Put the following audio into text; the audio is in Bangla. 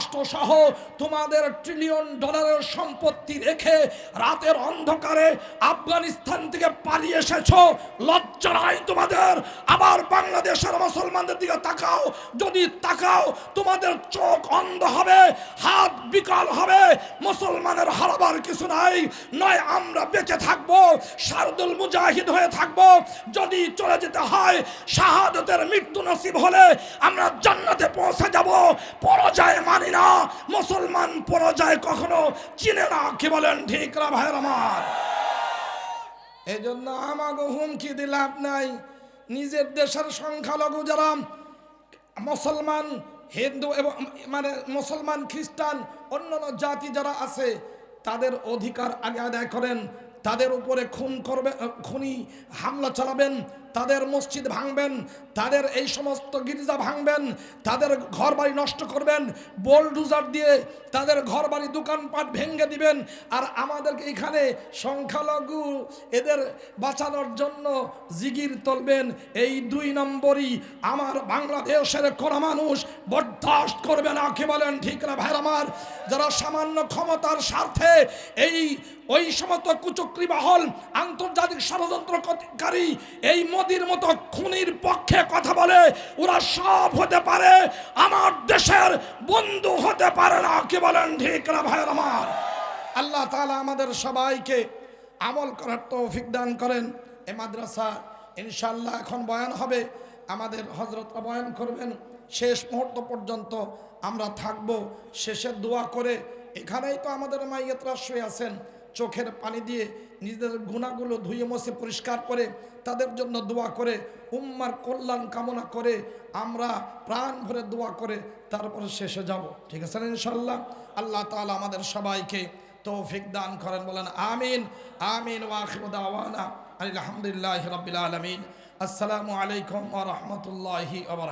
রাষ্ট্রসহ তোমাদের ট্রিলিয়ন ডলারের সম্পত্তি রেখে রাতের অন্ধকারে আফগানিস্তান থেকে পালিয়ে এসেছো, লজ্জা নাই তোমাদের? আবার বাংলাদেশের মুসলমানদের দিকে তাকাও, যদি তাকাও তোমাদের চোখ অন্ধ হবে, হাত বিকল হবে। মুসলমানের হারাবার কিছু নাই, নয় আমরা বেঁচে থাকবো শারদুল মুজাহিদ হয়ে থাকবো, যদি চলে যেতে হয় শাহাদাতের মৃত্যু নসিব হলে আমরা জান্নাতে পৌঁছে যাব। পরাজয় মানি না, মুসলমান পরাজয় কখনো চিনে না। কি বলেন ঠিক না ভাইয়ের আমার? এই জন্য আমাকে হুমকি দিয়ে লাভ নাই। নিজের দেশের সংখ্যালঘু যারা মুসলমান, হিন্দু এবং মানে মুসলমান, খ্রিস্টান, অন্যান্য জাতি যারা আছে তাদের অধিকার আগে আদায় করেন। তাদের উপরে খুনি হামলা চালাবেন, তাদের মসজিদ ভাঙবেন, তাদের এই সমস্ত গির্জা ভাঙবেন, তাদের ঘর বাড়ি নষ্ট করবেন, বোলডুজার দিয়ে তাদের ঘর বাড়ি দোকানপাট ভেঙে দিবেন। আর আমাদের এখানে সংখ্যালঘু এদের বাঁচানোর জন্য জিগির তুলবেন। এই 2 নম্বরই আমার বাংলাদেশের কোন মানুষ বরদাস্ত করবে না। কি বলেন ঠিক না ভাইরা আমার? যারা সামান্য ক্ষমতার স্বার্থে ওই সমস্ত কুচক্রী মহল, আন্তর্জাতিক ষড়যন্ত্রকারী এই মোদির মতো খুনির পক্ষে কথা বলে, ওরা সব হতে পারে, আমার দেশের বন্ধু হতে পারে না। কি বলেন ঠিক না ভাইয়ের আমার? আল্লাহ তাআলা আমাদের সবাইকে আমল করার তৌফিক দান করেন। এই মাদ্রাসা ইনশাআল্লাহ এখন বয়ান হবে, আমাদের হযরতরা বয়ান করবেন, শেষ মুহূর্ত পর্যন্ত আমরা থাকব। শেষে দোয়া করে, এখানেই তো আমাদের মাইয়াতরা শুয়ে আছেন, চোখের পানি দিয়ে নিজেদের গুনাহগুলো ধুয়ে মুছে পরিষ্কার করে তাদের জন্য দোয়া করে, উম্মার কল্যাণ কামনা করে আমরা প্রাণ ভরে দোয়া করে তারপরে শেষে যাব। ঠিক আছে না ইনশাআল্লাহ? আল্লাহ তাআলা আমাদের সবাইকে তৌফিক দান করেন, বলেন আমিন। আমিন। ওয়া আখিরু দাওয়ানা আলহামদুলিল্লাহি রাব্বিল আলামিন। আসসালামু আলাইকুম ওয়া রাহমাতুল্লাহি ওয়া বারাকাতুহু।